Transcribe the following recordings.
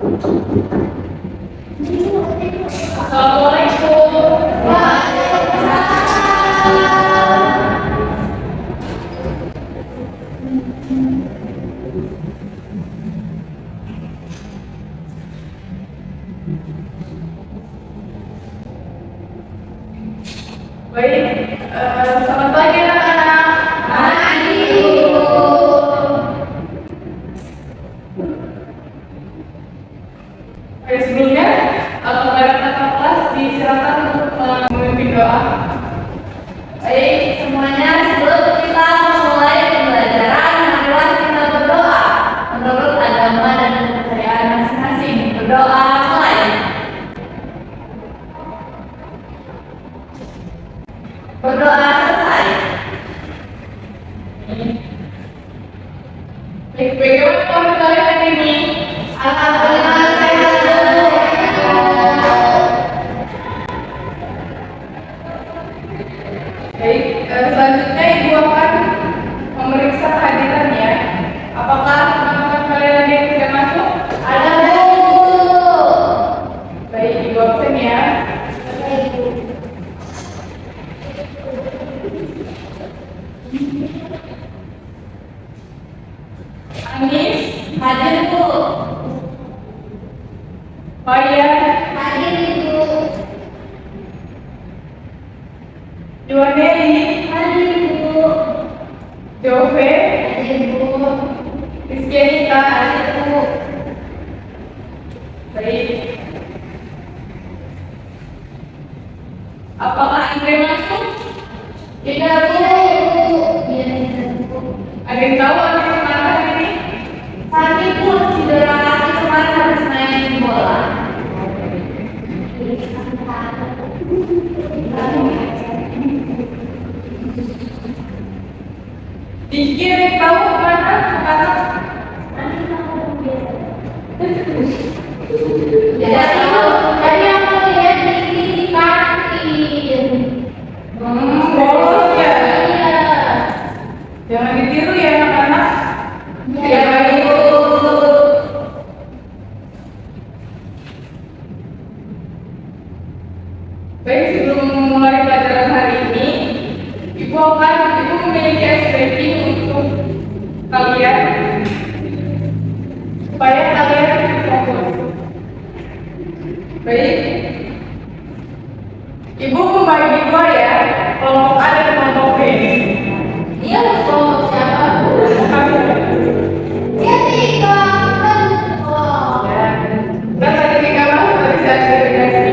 Baik, selamat pagi anak-anak. Pagi, Bu. Baik, sebelumnya kepada kakak kelas disilakan untuk memimpin doa. Baik, semuanya, sebelum kita memulai pembelajaran, marilah kita berdoa menurut agama dan kepercayaan masing-masing. Berdoa mulai. Berdoa selesai. Baik, bagaimana kabar kalian hari ini? Alhamdulillah sehat, Bu. Baik, selanjutnya Ibu akan memeriksa kehadirannya. Apakah teman-teman kalian ada yang tidak masuk? Ada, Bu. Baik, Ibu absen ya. Baik, Bu. Anis, Hadir, Bu. Maya, Hadir, Ibu. Yuaneli, Hadir, Bu. Jove, Hadir, Bu. Rizky Anita. Hadir, Bu. Baik. Apakah Andre masuk? Tidak, Bu. Iya, tidak, Bu. Ada yang tahu Andre kemana hari ini? Sakit, Bu. Cedera kaki kemarin habis main bola. Diki ada yang tahu kemana? Tidak tahu. Tadi aku lihat di kaki. Bolos ya. Iya. Jangan ditiru ya anak-anak. Iya, Bu. Baik, sebelum memulai pelajaran hari ini, Ibu memiliki ice breaking untuk kalian supaya kalian fokus. Baik, Ibu membagi dua ya, kelompok A dan kelompok B. Iya, kelompok siapa, Bu? Iya, di kelompok. Ya, dan tadi kita masuk tadi saya verifikasi.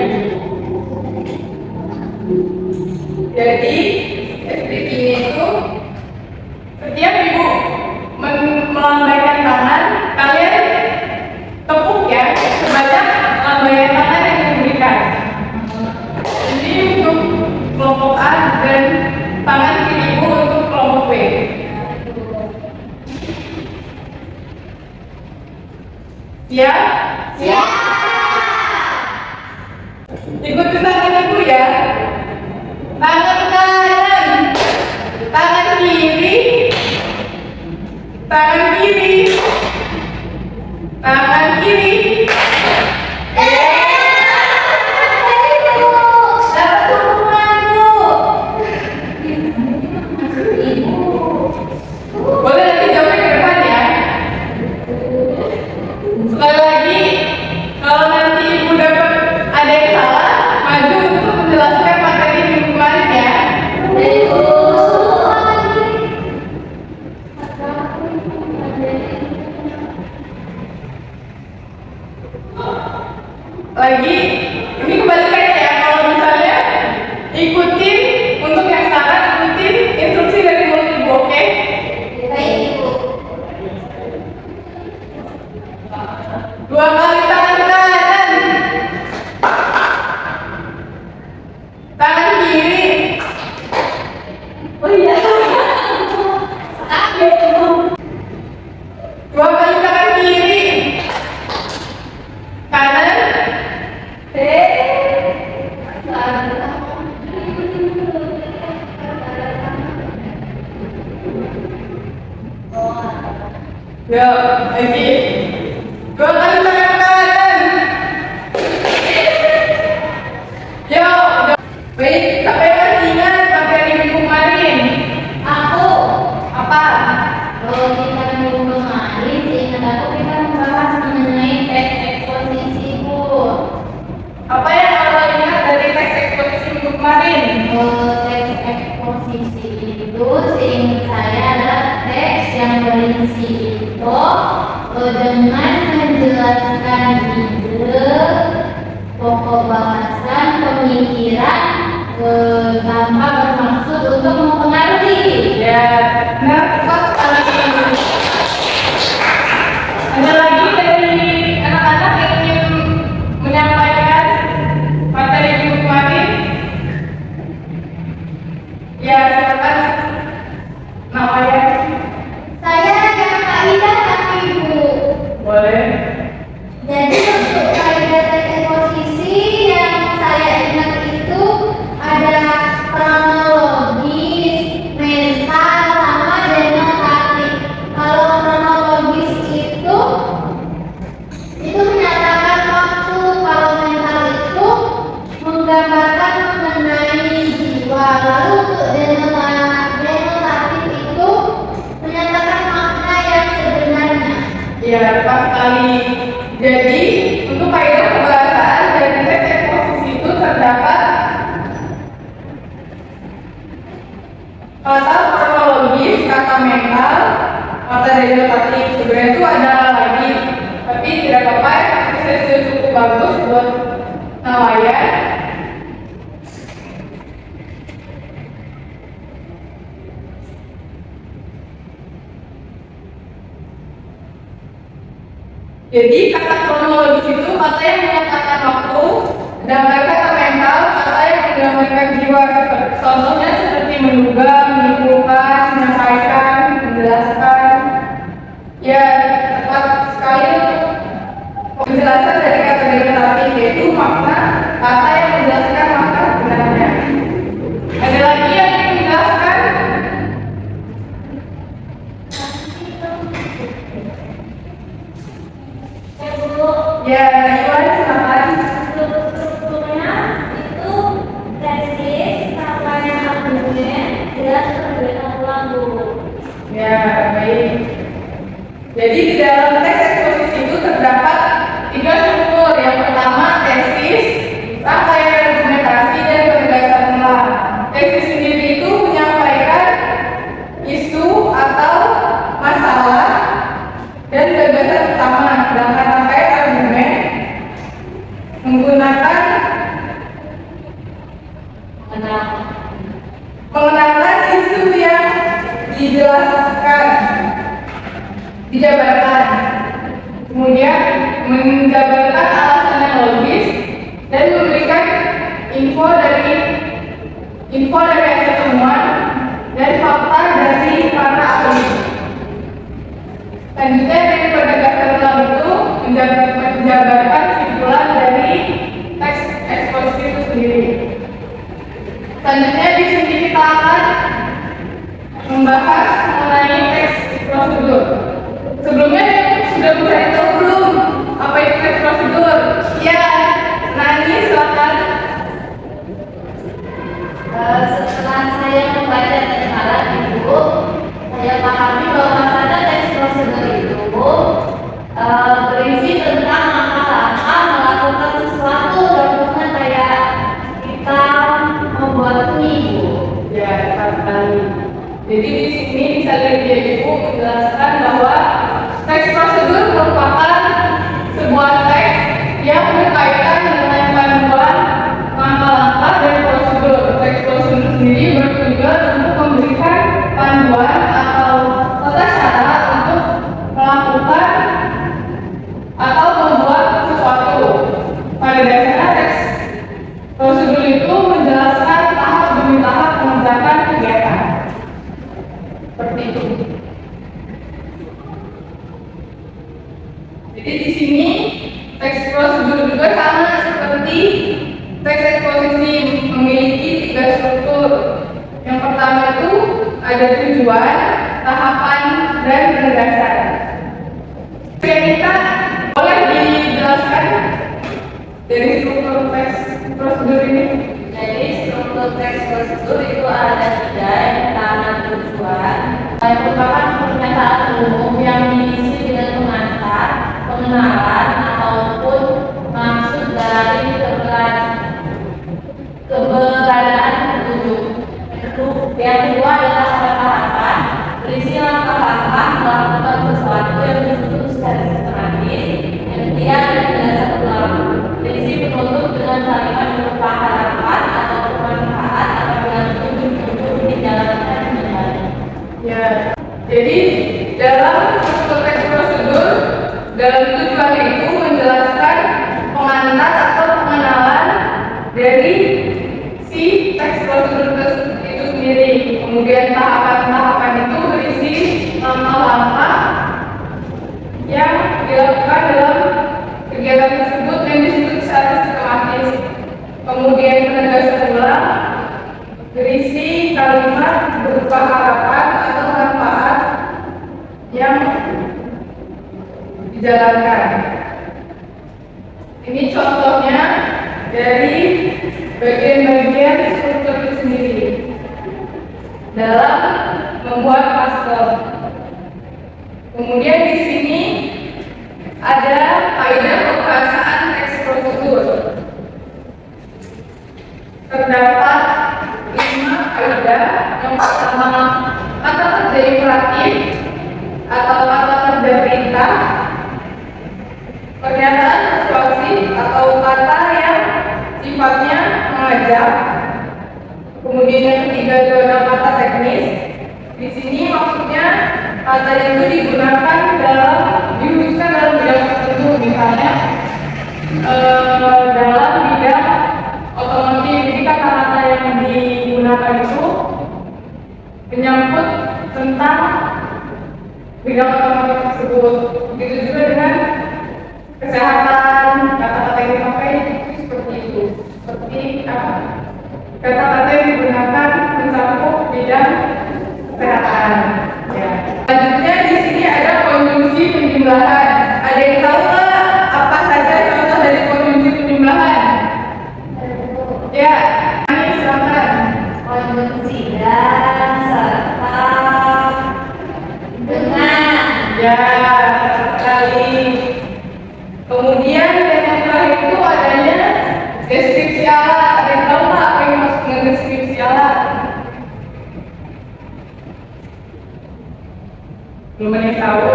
Jadi, SPG itu setiap Ibu melambaikan tangan, kalian tepuk ya sebanyak lambaian tangan yang diberikan. Ini untuk kelompok A dan tangan kiri Ibu untuk kelompok B. Siap? Siap. Ikuti tangan Ibu ya. Tangan kanan, tangan kiri, tangan kiri, tangan kiri. Dapat hukuman, Bu. Boleh nanti jawabnya ke depan ya. Sekali lagi, kalau nanti Ibu dapat ada yang salah, maju untuk menjelaskan materi minggu kemarin ya. Dari Bu. Lagi, ini kebalikannya ya. Kalau misalnya ikutin untuk yang salah, ikutin instruksi dari mulut Ibu, oke? Baik, Bu. Dua kali tangan kanan, tangan kiri, Oh iya. Sakit, Bu. dua kali tangan kiri, kanan, ya lagi, dua kali tangan kanan, kita membahas mengenai teks eksposisi, Bu. Apa yang Anda ingat dari teks eksposisi minggu kemarin? Teks eksposisi itu seingat saya adalah teks yang berisi info dengan menjelaskan ide, pokok bahasan, pemikiran tanpa bermaksud untuk mempengaruhi. Ya, benar, tepat sekali. Ada lagi dari anak-anak yang ingin menyampaikan materi minggu kemarin? Ya, silakan. Namanya? Saya yang kaidah tapi Ibu. Boleh. Jadi untuk kaidah teks eksposisi yang saya ingat itu ada kronologis, mental, sama denotatif. Kalau kronologis itu menyatakan waktu, kalau mental itu menggambarkan mengenai jiwa. Lalu untuk denotatif itu menyatakan makna yang sebenarnya. Ya, tepat sekali. Jadi, untuk kaidah kebahasaan dari teks eksposisi itu terdapat kata kronologis, kata mental, kata denotatif. Sebenarnya itu ada lagi, tapi tidak apa-apa. Itu sudah cukup bagus buat nelayan. Jadi kata kronologis itu kata yang menyatakan waktu, sedangkan kata mental kata yang menggambarkan jiwa. Contohnya seperti menduga, menyimpulkan, menyampaikan, menjelaskan. Ya, tepat sekali untuk penjelasan dari kata denotatif, yaitu makna kata yang menjelaskan makna sebenarnya. Ada lagi yang ingin menjelaskan? Ya, Iwan, silakan. Strukturnya itu tesis, kampanye argumen, jelas perbedaan ulang dulu. Ya, baik. Jadi di dalam teks eksposisi itu terdapat 3 struktur. Yang pertama tesis, rangkaian argumentasi, dan penegasan ulang. Tesis sendiri itu menyampaikan isu atau masalah dan gagasan utama, sedangkan rangkaian argumen menggunakan mengenalkan isu yang dijelaskan, dijabarkan, kemudian menjabarkan alasan yang logis dan memberikan info dari hasil temuan dan fakta dari para ahli. Selanjutnya dari penegasan ulang itu menjabarkan kesimpulan dari teks eksposisi itu sendiri. Selanjutnya di sini kita akan membahas mengenai teks prosedur. Sebelumnya sudah mencari tahu belum apa itu teks prosedur? Ya, Nani silakan. Setelah saya membaca tekanan Ibu, saya pahami bahwa teks prosedur itu berisi tentang langkah-langkah melakukan sesuatu, contohnya kayak kita membuat mie, Bu. Ya, tepat sekali. Jadi di sini bisa dilihat Ibu menjelaskan bahwa teks prosedur merupakan sebuah teks yang berkaitan dengan panduan langkah-langkah dan prosedur. Teks prosedur sendiri bertujuan untuk memberikan panduan atau tata cara untuk melakukan atau membuat sesuatu. Pada dasarnya teks prosedur itu menjelaskan tahap demi tahap mengerjakan kegiatan. Seperti itu. Jadi di sini teks prosedur juga sama seperti teks eksposisi, memiliki 3 struktur. Yang pertama itu ada tujuan, tahapan, dan penegasan. Kita boleh dijelaskan dari struktur teks prosedur ini? Jadi struktur teks prosedur itu ada 3. Yang pertama tujuan, yang merupakan pernyataan umum yang diisi dengan pengantar. pengenalan ataupun maksud dari keberadaan petunjuk. Yang kedua adalah tahapan, berisi langkah-langkah melakukan sesuatu yang disusun secara sistematis. Yang ketiga ada penjelasan ulang, berisi penutup dengan kalimat berupa harapan atau bermanfaat apabila petunjuk-petunjuk dijalankan dengan baik. Ya, jadi dalam teks prosedur, dalam tujuan itu menjelaskan pengantar atau pengenalan dari si teks prosedur itu sendiri. Kemudian tahapan-tahapan itu berisi langkah-langkah yang dilakukan dalam kegiatan tersebut yang disebut secara sistematis. Kemudian penegasan ulang berisi kalimat berupa harapan atau manfaat yang dijalankan. Ini contohnya dari bagian-bagian struktur itu sendiri dalam membuat master. Kemudian di sini ada kaidah pembahasan teks prosedur. Terdapat 5 kaidah. Yang pertama, kata kerja imperatif atau kata kerja perintah, pernyataan persuasif atau kata yang sifatnya mengajak. Kemudian yang ketiga itu adalah kata teknis. Di sini maksudnya kata itu digunakan dirumuskan dalam bidang tertentu, misalnya dalam bidang otomotif. Jadi kata-kata yang digunakan itu menyangkut tentang bidang otomotif tersebut. Begitu juga dengan kesehatan, kata-kata yang dipakai seperti itu. Seperti apa? Kata-kata yang digunakan mencakup bidang kesehatan. Ya. Selanjutnya di sini ada konjungsi penjumlahan. Ada yang tahu nggak apa saja contoh dari konjungsi penjumlahan? Ya, ini silakan. Konjungsi dan serta dengan. Ya, sekali. Kemudian yang terakhir itu adanya deskripsi alat. Ada yang tahu nggak apa yang maksud dengan deskripsi alat? Belum ada yang tahu.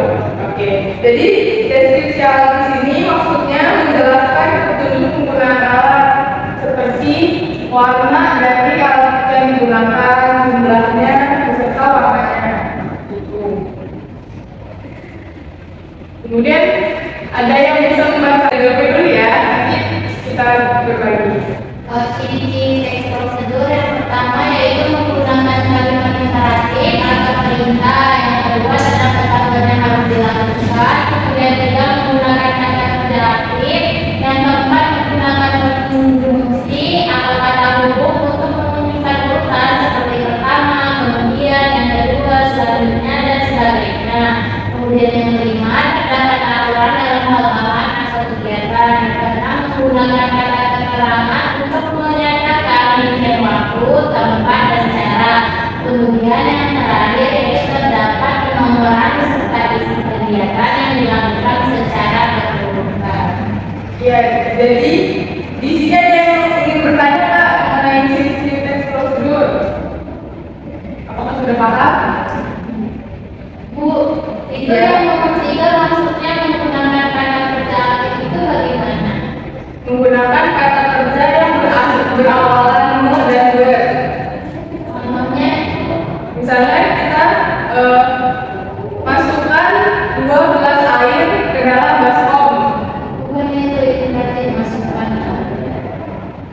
Oke. Jadi deskripsi alat di sini maksudnya menjelaskan petunjuk penggunaan alat seperti warna dari alat yang digunakan, jumlahnya, beserta warnanya. Gitu. Kemudian ada yang bisa membaca dulu ya. Nanti kita berbagi. Ciri-ciri teks prosedur yang pertama yaitu menggunakan kalimat imperatif atau perintah. Yang kedua adalah kata kerja yang harus dilakukan. Kemudian juga menggunakan kata kerja aktif. Yang keempat menggunakan konjungsi atau kata hubung untuk menunjukkan urutan seperti pertama, kemudian yang kedua, selanjutnya dan sebagainya. Kemudian yang kelima terdapat aturan dalam hal alat atau kegiatan. Yang keenam menggunakan kata keterangan untuk menyatakan rincian waktu, tempat, dan cara. Kemudian yang terakhir yaitu terdapat penomoran serta isi kegiatan yang dilakukan secara berurutan. Ya, jadi di sini ada yang ingin bertanya Kak mengenai ciri-ciri teks prosedur. Apakah sudah paham? Bu, itu yang nomor 3 maksudnya menggunakan kata kerja aktif itu bagaimana? Menggunakan kata kerja yang berawalan mu dan ber. Contohnya, Misalnya kita masukkan 2 gelas air ke dalam baskom. bukannya itu berarti masukkan.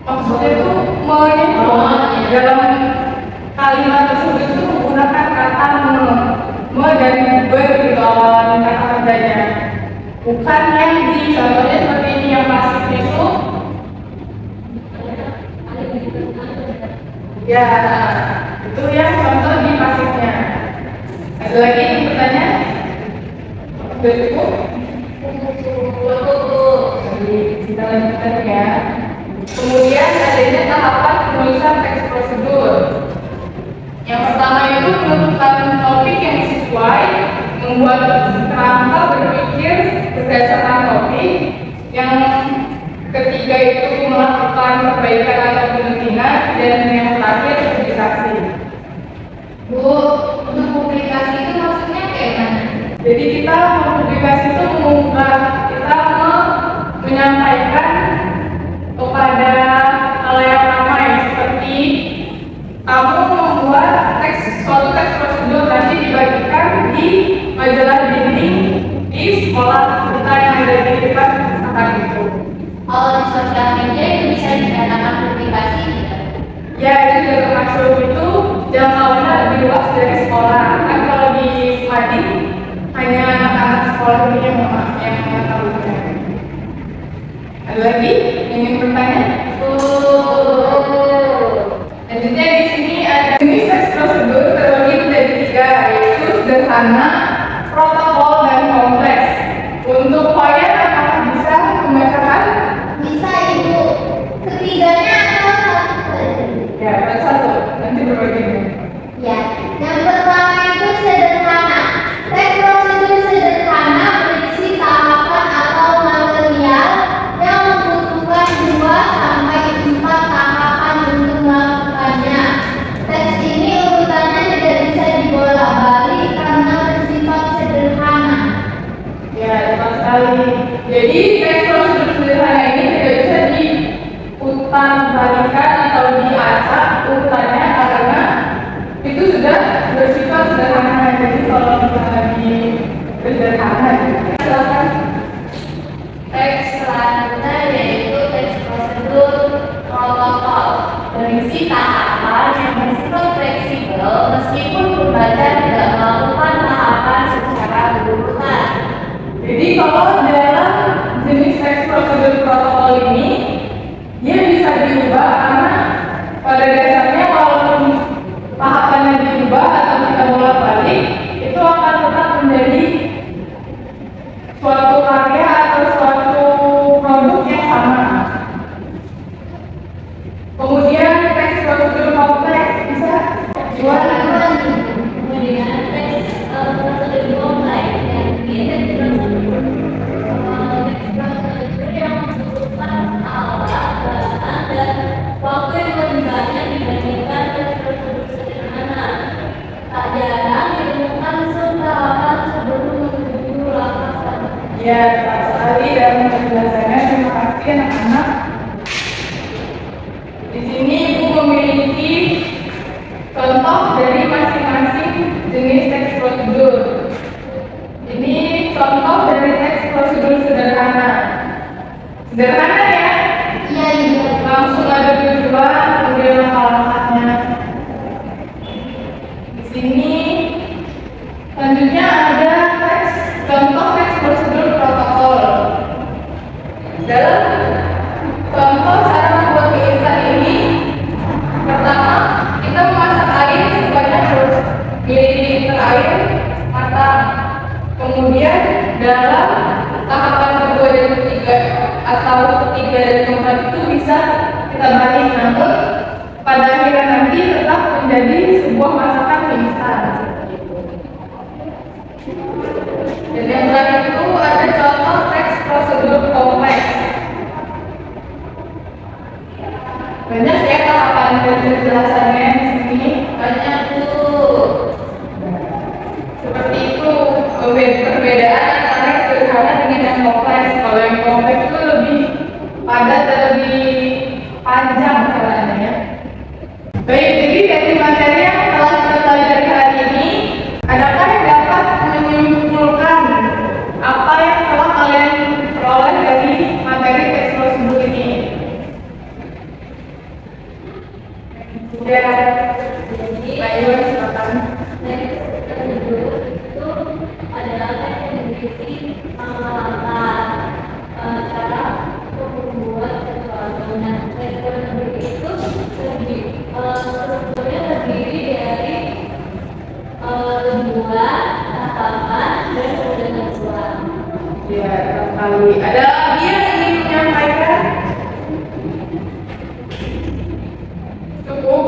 Maksudnya itu dalam kalimat tersebut itu menggunakan kata me dan ber gitu awalan kata kerjanya. Bukan yang di contohnya seperti ini yang pasif itu. Ya, itu yang contoh di pasifnya. Ada lagi yang bertanya? Sudah cukup? Jadi kita lanjutkan ya. Kemudian adanya tahapan penulisan teks prosedur. Yang pertama itu menentukan topik yang sesuai, membuat kerangka berpikir berdasarkan perbaikan atau penelitian, dan yang terakhir publikasi. Bu, untuk publikasi itu maksudnya kayak mana? Jadi kita mempublikasi itu mengungkap, kita menyampaikan kepada halayak ramai seperti kamu membuat suatu teks prosedur nanti dibagikan di majalah dinding di sekolah kita yang ada di dekat saat itu. Kalau di sosial media itu bisa dikatakan publikasi tidak? Ya, itu juga termasuk, itu jangkauannya lebih luas dari sekolah. Kan kalau di Mading hanya anak sekolah ini yang mengetahuinya. Ada lagi yang ingin bertanya? Selanjutnya di sini ada jenis teks prosedur terbagi menjadi 3, yaitu sederhana, protokol, dan kompleks. Untuk Fayan, apakah bisa membacakan? Bisa Ibu. Ketiganya adalah satu. Ya, satu. Nanti berbagi. Ya, yang pertama itu sederhana. Teks prosedur sederhana berisi tahapan atau material yang membutuhkan 2 sampai 4 tahapan untuk melakukannya. Teks ini urutannya tidak bisa dibolak-balik karena bersifat sederhana. Ya, tepat sekali. Jadi teks prosedur sederhana ini tidak bisa diputar balikan atau diacak urutannya karena itu sudah bersifat sederhana. Jadi kalau misalnya di sederhana, silakan. Teks selanjutnya yaitu teks prosedur protokol berisi tahapan yang bersifat fleksibel meskipun pembaca tidak melakukan tahapan secara berurutan. Jadi kalau dalam jenis teks prosedur protokol ini, dia bisa diubah karena pada dasarnya walaupun tahapannya diubah atau kita bolak-balik, itu akan tetap menjadi suatu karya atau suatu produk yang sama. Kemudian teks prosedur kompleks bisa dibuat Kemudian teks prosedur kompleks yang ini prosedur yang membutuhkan alat, bahan, dan waktu yang lebih banyak dibandingkan teks prosedur sederhana. Tak jarang ditemukan tahapan sebelum menuju langkah selanjutnya. ya tepat sekali dalam penjelasannya. Terima kasih anak-anak. Di sini Ibu memiliki contoh dari masing-masing jenis teks prosedur. Ini contoh dari teks prosedur sederhana. Sederhana ya? Iya, Ibu. Langsung ada tujuan, kemudian langkah-langkahnya. Di sini selanjutnya ada contoh teks prosedur protokol. Dalam contoh cara membuat mie instan ini, pertama kita memasak air sebanyak 100 ml air matang. Kemudian dalam tahapan kedua dan ketiga atau ketiga dan keempat itu bisa kita balik, namun pada akhirnya nanti tetap menjadi sebuah masakan mie instan. Dan yang terakhir itu ada contoh teks prosedur kompleks. Banyak ya tahapan dan penjelasannya di sini. Banyak tuh. Seperti itu perbedaan antara yang sederhana dengan yang kompleks. Kalau yang kompleks itu lebih padat dan lebih panjang jalannya. Baik, jadi dari materi yang telah kita pelajari hari ini, adakah yang dapat menyimpulkan apa yang telah kalian peroleh dari materi teks prosedur ini? Ya, Pak Iwan, silakan. Teks prosedur itu adalah teks yang berisi langkah-langkah cara membuat sesuatu. Nah, teks prosedur itu strukturnya terdiri dari 2 tahapan dan kemudian keseluruhan. Ya, tepat sekali. Ada lagi yang ingin menyampaikan? Cukup.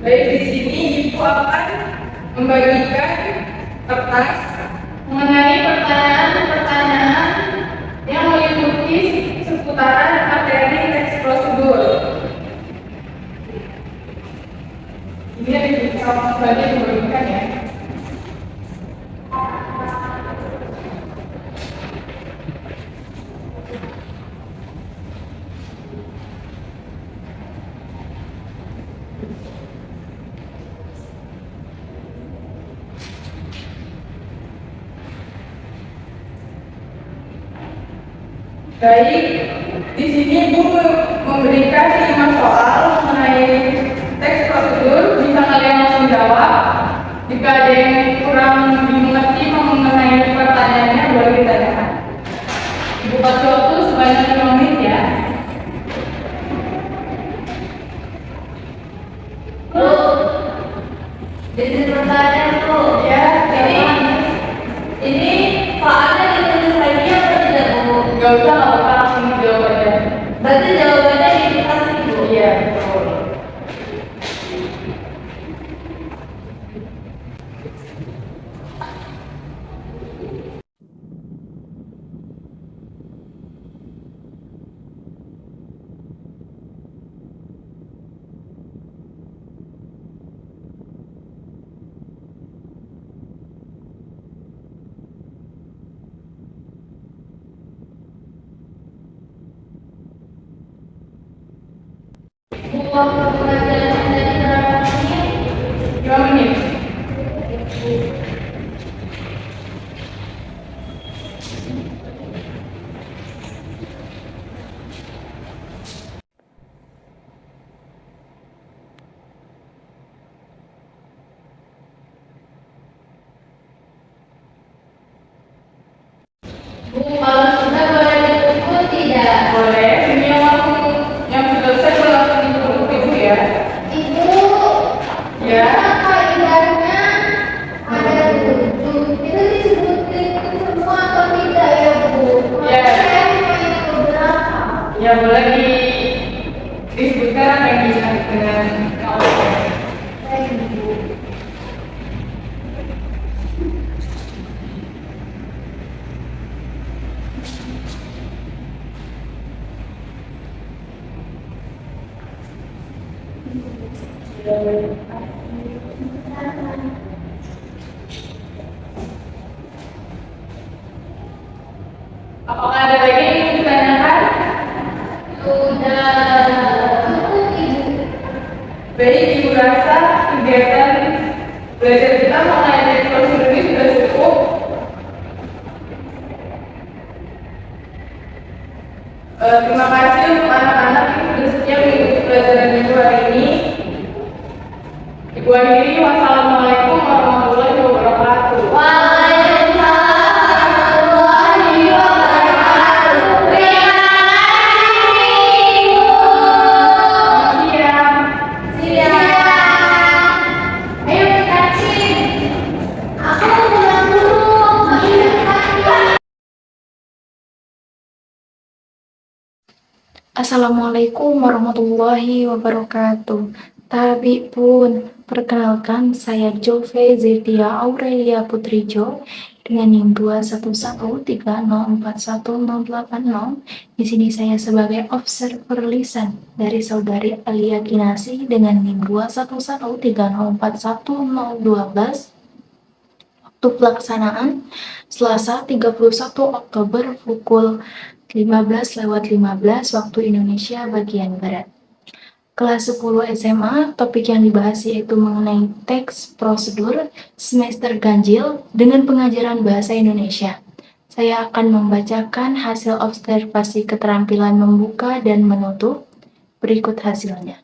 Baik, di sini Ibu akan membagikan kertas mengenai pertanyaan-pertanyaan yang meliputi seputaran materi teks prosedur. Ini ada beberapa bagian membagikan ya. Baik, di sini Ibu memberikan 5 soal mengenai teks prosedur, bisa kalian langsung jawab. Jika ada yang kurang dimengerti mengenai pertanyaannya, boleh ditanyakan. Ibu kasih waktu sebanyak 5 menit ya. Bu, jadi pertanyaan Bu. Ya, Ini soalnya ditulis lagi apa tidak Bu? nggak usah, nggak apa-apa, langsung dijawab aja. Berarti jawabannya dikasih Bu. Iya, betul. Bu, waktu pembelajaran dari berapa menit? 5 menit. Bu, kalau sudah boleh dikumpul tidak? Boleh, ini yang selesai boleh langsung ditutup Ibu ya. Ibu, Ya. kenapa indahnya ada 7? Itu disebutin semua atau tidak ya Bu? Ya. Saya punya beberapa. Ya, boleh disebutkan apa yang diingat dengan kawan. Baik Bu. Apakah ada lagi yang ingin ditanyakan? Sudah cukup Ibu. Baik, Ibu rasa kegiatan belajar kita mengenai teks prosedur ini sudah cukup. Terima kasih untuk anak-anak yang sudah setia mengikuti pelajaran Ibu hari ini. Ibu akhiri, wassalamualaikum warahmatullahi wabarakatuh. Waalaikumsalam warahmatullahi wabarakatuh. Terima kasih Ibu. Siang. Siang. Ayo Kacin. Aku pulang dulu. Assalamualaikum warahmatullahi wabarakatuh. Tabi pun, perkenalkan saya Jove Zetia Aurelia Putrijo dengan NIM 211304180. Di sini saya sebagai observer lisan dari saudari Alia Kinasi dengan NIM 211304112. Waktu pelaksanaan Selasa 31 Oktober pukul 15:15 waktu Indonesia bagian Barat. Kelas 10 SMA, topik yang dibahas yaitu mengenai teks prosedur semester ganjil dengan pengajaran bahasa Indonesia. Saya akan membacakan hasil observasi keterampilan membuka dan menutup. Berikut hasilnya.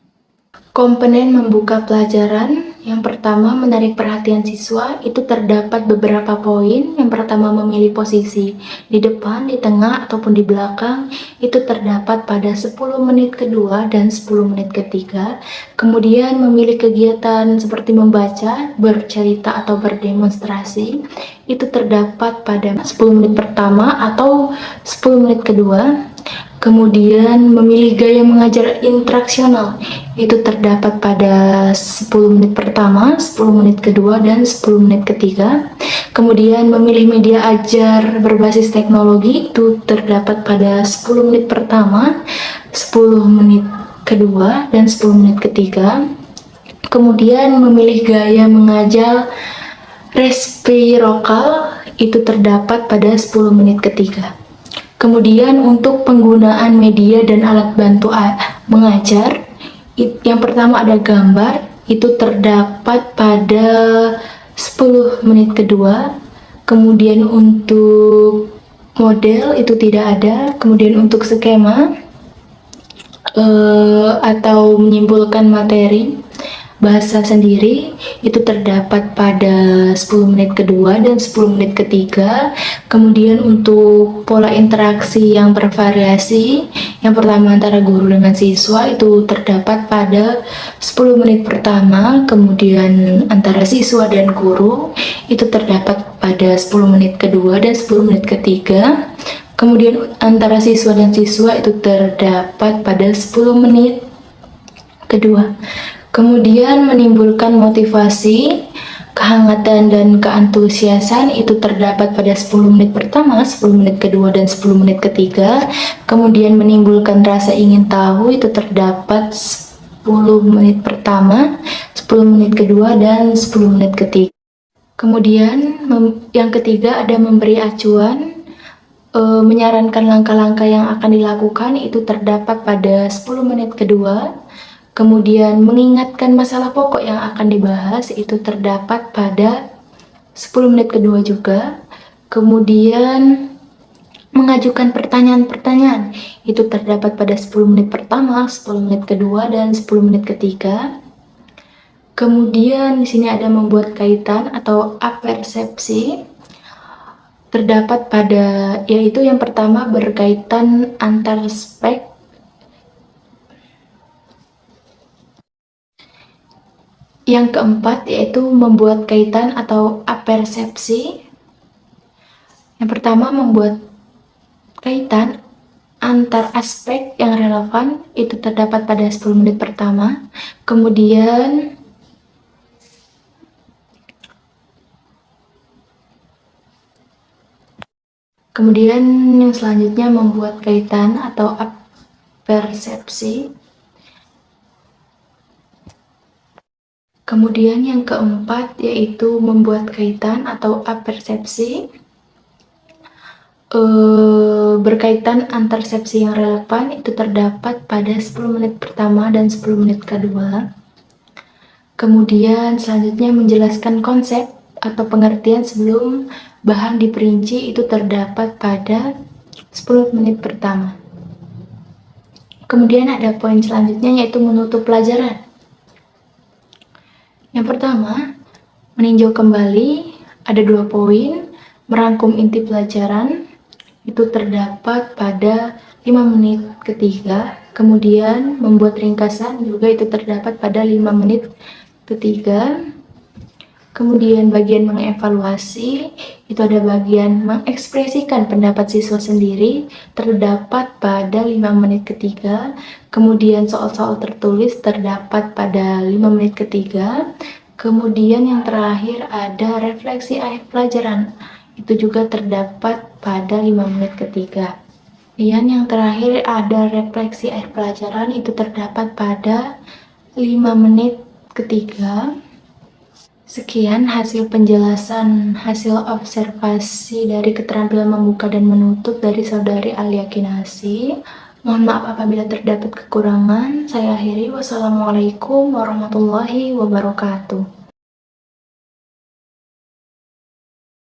Komponen membuka pelajaran, yang pertama menarik perhatian siswa, itu terdapat beberapa poin. Yang pertama memilih posisi di depan, di tengah, ataupun di belakang, itu terdapat pada 10 menit kedua dan 10 menit ketiga. Kemudian memilih kegiatan seperti membaca, bercerita, atau berdemonstrasi, itu terdapat pada 10 menit pertama atau 10 menit kedua. Kemudian memilih gaya mengajar interaksional, itu terdapat pada 10 menit pertama, 10 menit kedua, dan 10 menit ketiga. Kemudian memilih media ajar berbasis teknologi, itu terdapat pada 10 menit pertama, 10 menit kedua, dan 10 menit ketiga. Kemudian memilih gaya mengajar resiprokal, itu terdapat pada 10 menit ketiga. Kemudian untuk penggunaan media dan alat bantu mengajar, yang pertama ada gambar, itu terdapat pada 10 menit kedua. Kemudian untuk model itu tidak ada. Kemudian untuk skema atau menyimpulkan materi bahasa sendiri, itu terdapat pada 10 menit kedua dan 10 menit ketiga. Kemudian untuk pola interaksi yang bervariasi, yang pertama antara guru dengan siswa, itu terdapat pada 10 menit pertama. Kemudian antara siswa dan guru, itu terdapat pada 10 menit kedua dan 10 menit ketiga. Kemudian antara siswa dan siswa itu terdapat pada 10 menit kedua. Kemudian menimbulkan motivasi, kehangatan, dan keantusiasan, itu terdapat pada 10 menit pertama, 10 menit kedua, dan 10 menit ketiga. Kemudian menimbulkan rasa ingin tahu, itu terdapat 10 menit pertama, 10 menit kedua, dan 10 menit ketiga. Kemudian yang ketiga ada memberi acuan, menyarankan langkah-langkah yang akan dilakukan, itu terdapat pada 10 menit kedua. Kemudian mengingatkan masalah pokok yang akan dibahas, itu terdapat pada 10 menit kedua juga. Kemudian mengajukan pertanyaan-pertanyaan, itu terdapat pada 10 menit pertama, 10 menit kedua, dan 10 menit ketiga. Kemudian di sini ada membuat kaitan atau apersepsi, terdapat pada, yaitu yang pertama berkaitan antar spek. Yang keempat yaitu membuat kaitan atau apersepsi. Yang pertama membuat kaitan antar aspek yang relevan, itu terdapat pada 10 menit pertama. Kemudian yang selanjutnya membuat kaitan atau apersepsi. Kemudian yang keempat yaitu membuat kaitan atau apersepsi, berkaitan antarsepsi yang relevan, itu terdapat pada 10 menit pertama dan 10 menit kedua. Kemudian selanjutnya menjelaskan konsep atau pengertian sebelum bahan diperinci, itu terdapat pada 10 menit pertama. Kemudian ada poin selanjutnya yaitu menutup pelajaran. Yang pertama, meninjau kembali, ada 2 poin, merangkum inti pelajaran, itu terdapat pada 5 menit ketiga. Kemudian membuat ringkasan juga itu terdapat pada 5 menit ketiga. Kemudian bagian mengevaluasi, itu ada bagian mengekspresikan pendapat siswa sendiri, terdapat pada 5 menit ketiga. Kemudian soal-soal tertulis terdapat pada 5 menit ketiga. Kemudian yang terakhir ada refleksi akhir pelajaran, itu juga terdapat pada 5 menit ketiga. Dan yang terakhir ada refleksi akhir pelajaran, itu terdapat pada 5 menit ketiga. Sekian hasil penjelasan hasil observasi dari keterampilan membuka dan menutup dari Saudari Alia Kinasi. Mohon maaf apabila terdapat kekurangan. Saya akhiri. Wassalamualaikum warahmatullahi wabarakatuh.